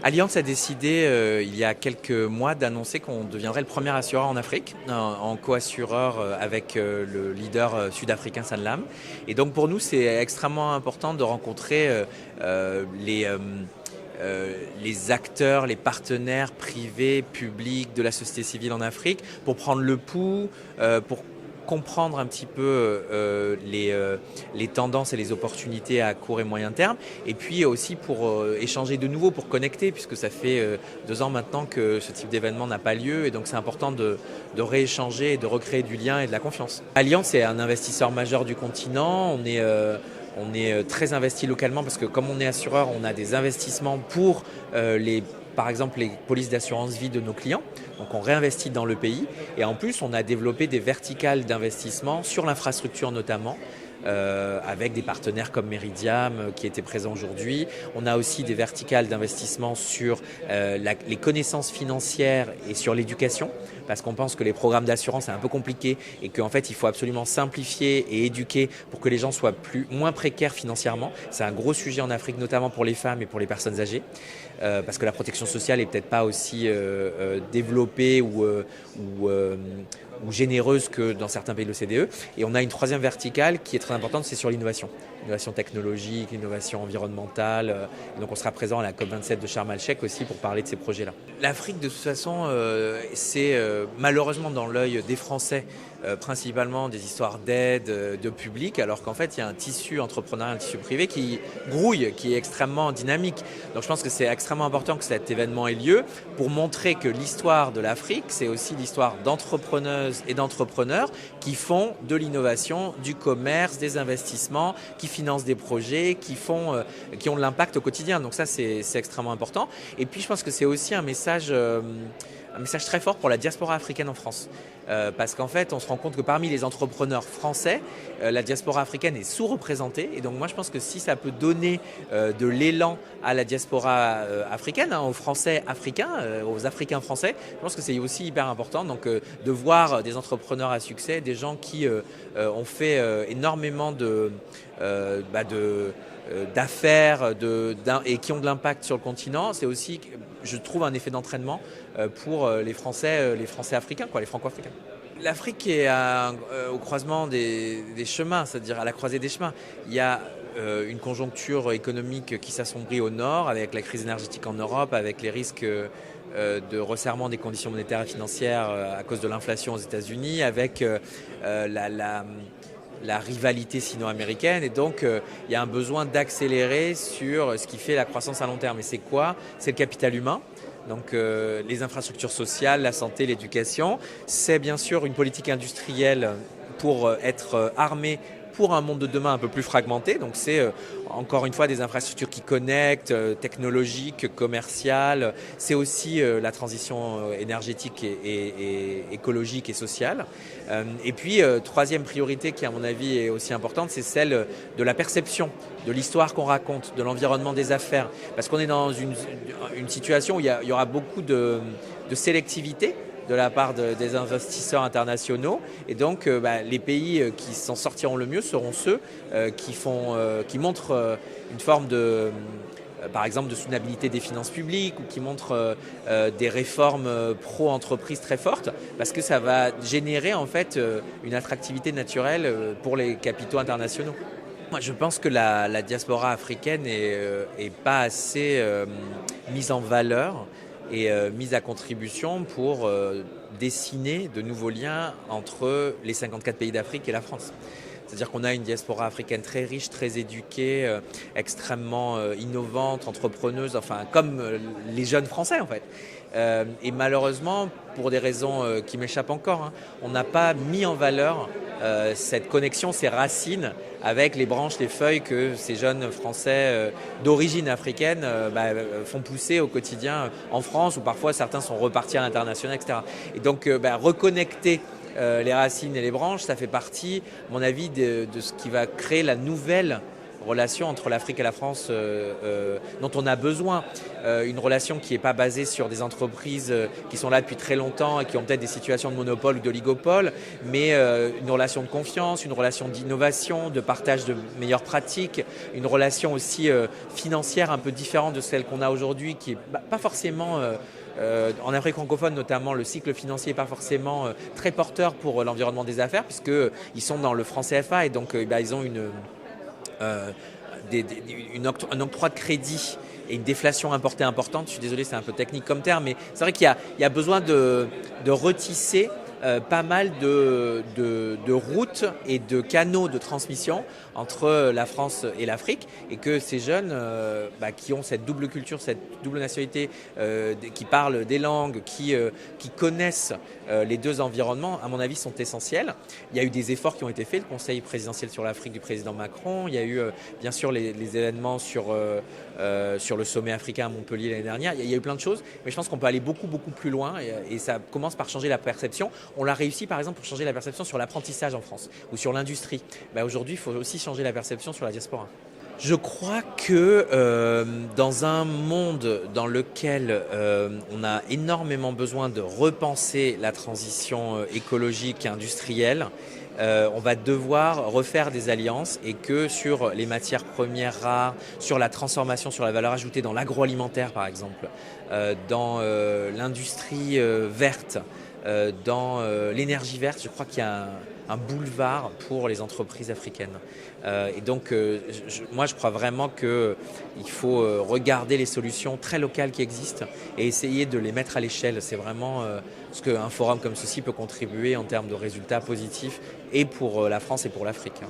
Allianz a décidé il y a quelques mois d'annoncer qu'on deviendrait le premier assureur en Afrique, en co-assureur avec le leader sud-africain Sanlam. Et donc pour nous, c'est extrêmement important de rencontrer les acteurs, les partenaires privés, publics de la société civile en Afrique pour prendre le pouls, pour comprendre un petit peu les tendances et les opportunités à court et moyen terme, et puis aussi pour échanger de nouveau, pour connecter, puisque ça fait 2 ans maintenant que ce type d'événement n'a pas lieu, et donc c'est important de rééchanger et de recréer du lien et de la confiance. Allianz est un investisseur majeur du continent. On est très investi localement parce que comme on est assureur, on a des investissements pour par exemple les polices d'assurance vie de nos clients. Donc on réinvestit dans le pays et en plus on a développé des verticales d'investissement sur l'infrastructure notamment. Avec des partenaires comme Meridiam qui étaient présents aujourd'hui. On a aussi des verticales d'investissement sur les connaissances financières et sur l'éducation, parce qu'on pense que les programmes d'assurance c'est un peu compliqué et qu'en fait il faut absolument simplifier et éduquer pour que les gens soient moins précaires financièrement. C'est un gros sujet en Afrique, notamment pour les femmes et pour les personnes âgées, parce que la protection sociale est peut-être pas aussi développée ou généreuse que dans certains pays de l'OCDE. Et on a une troisième verticale qui est très importante, c'est sur l'innovation. L'innovation technologique, l'innovation environnementale. Donc on sera présent à la COP27 de Sharm el-Sheikh aussi pour parler de ces projets-là. L'Afrique, de toute façon, c'est malheureusement dans l'œil des Français, principalement des histoires d'aide, de public, alors qu'en fait il y a un tissu entrepreneurial, un tissu privé qui grouille, qui est extrêmement dynamique. Donc je pense que c'est extrêmement important que cet événement ait lieu pour montrer que l'histoire de l'Afrique, c'est aussi l'histoire d'entrepreneuses et d'entrepreneurs qui font de l'innovation, du commerce, des investissements, qui financent des projets, qui ont de l'impact au quotidien. Donc ça c'est extrêmement important. Et puis je pense que c'est aussi un message très fort pour la diaspora africaine en France. Parce qu'en fait, on se rend compte que parmi les entrepreneurs français, la diaspora africaine est sous-représentée. Et donc moi, je pense que si ça peut donner de l'élan à la diaspora africaine, aux Français africains, aux Africains français, je pense que c'est aussi hyper important. Donc de voir des entrepreneurs à succès, des gens qui ont fait énormément d'affaires et qui ont de l'impact sur le continent, c'est aussi, je trouve, un effet d'entraînement pour les Français africains, les Franco-africains. L'Afrique est au croisement des chemins, c'est-à-dire à la croisée des chemins. Il y a une conjoncture économique qui s'assombrit au nord, avec la crise énergétique en Europe, avec les risques de resserrement des conditions monétaires et financières à cause de l'inflation aux États-Unis, avec la rivalité sino-américaine, et donc il y a un besoin d'accélérer sur ce qui fait la croissance à long terme. Et c'est quoi? C'est le capital humain. Donc les infrastructures sociales, la santé, l'éducation. C'est bien sûr une politique industrielle pour être armé pour un monde de demain un peu plus fragmenté. Donc c'est encore une fois des infrastructures qui connectent, technologiques, commerciales. C'est aussi la transition énergétique et écologique et sociale. Et puis troisième priorité qui à mon avis est aussi importante, c'est celle de la perception, de l'histoire qu'on raconte, de l'environnement des affaires. Parce qu'on est dans une situation où il y aura beaucoup de sélectivité de la part des investisseurs internationaux, et donc les pays qui s'en sortiront le mieux seront ceux qui montrent une forme par exemple de soutenabilité des finances publiques, ou qui montrent des réformes pro-entreprise très fortes, parce que ça va générer en fait une attractivité naturelle pour les capitaux internationaux. Moi, je pense que la diaspora africaine est pas assez mise en valeur et mise à contribution pour dessiner de nouveaux liens entre les 54 pays d'Afrique et la France. C'est-à-dire qu'on a une diaspora africaine très riche, très éduquée, extrêmement innovante, entrepreneuse, enfin comme les jeunes Français en fait. Et malheureusement, pour des raisons qui m'échappent encore, on n'a pas mis en valeur cette connexion, ces racines avec les branches, les feuilles que ces jeunes Français d'origine africaine font pousser au quotidien en France, où parfois certains sont repartis à l'international, etc. Et donc reconnecter les racines et les branches, ça fait partie, à mon avis, de ce qui va créer la nouvelle relation entre l'Afrique et la France dont on a besoin. Une relation qui n'est pas basée sur des entreprises qui sont là depuis très longtemps et qui ont peut-être des situations de monopole ou d'oligopole, mais une relation de confiance, une relation d'innovation, de partage de meilleures pratiques, une relation aussi financière un peu différente de celle qu'on a aujourd'hui, qui n'est pas forcément... en Afrique francophone notamment, le cycle financier n'est pas forcément très porteur pour l'environnement des affaires, puisqu'ils sont dans le franc CFA et donc ils ont un octroi de crédit et une déflation importée importante. Je suis désolé, c'est un peu technique comme terme, mais c'est vrai qu'il y a besoin de retisser pas mal de routes et de canaux de transmission entre la France et l'Afrique, et que ces jeunes qui ont cette double culture, cette double nationalité, qui parlent des langues, qui connaissent les deux environnements, à mon avis, sont essentiels. Il y a eu des efforts qui ont été faits, le Conseil présidentiel sur l'Afrique du président Macron, il y a eu bien sûr les événements sur le sommet africain à Montpellier l'année dernière, il y a eu plein de choses, mais je pense qu'on peut aller beaucoup plus loin, et ça commence par changer la perception. On l'a réussi par exemple pour changer la perception sur l'apprentissage en France ou sur l'industrie. Aujourd'hui, il faut aussi changer la perception sur la diaspora. Je crois que dans un monde dans lequel on a énormément besoin de repenser la transition écologique et industrielle, on va devoir refaire des alliances, et que sur les matières premières rares, sur la transformation, sur la valeur ajoutée dans l'agroalimentaire par exemple, dans l'industrie verte, dans l'énergie verte, je crois qu'il y a un boulevard pour les entreprises africaines. Et donc, moi, je crois vraiment qu'il faut regarder les solutions très locales qui existent et essayer de les mettre à l'échelle. C'est vraiment ce qu'un forum comme ceci peut contribuer en termes de résultats positifs, et pour la France et pour l'Afrique.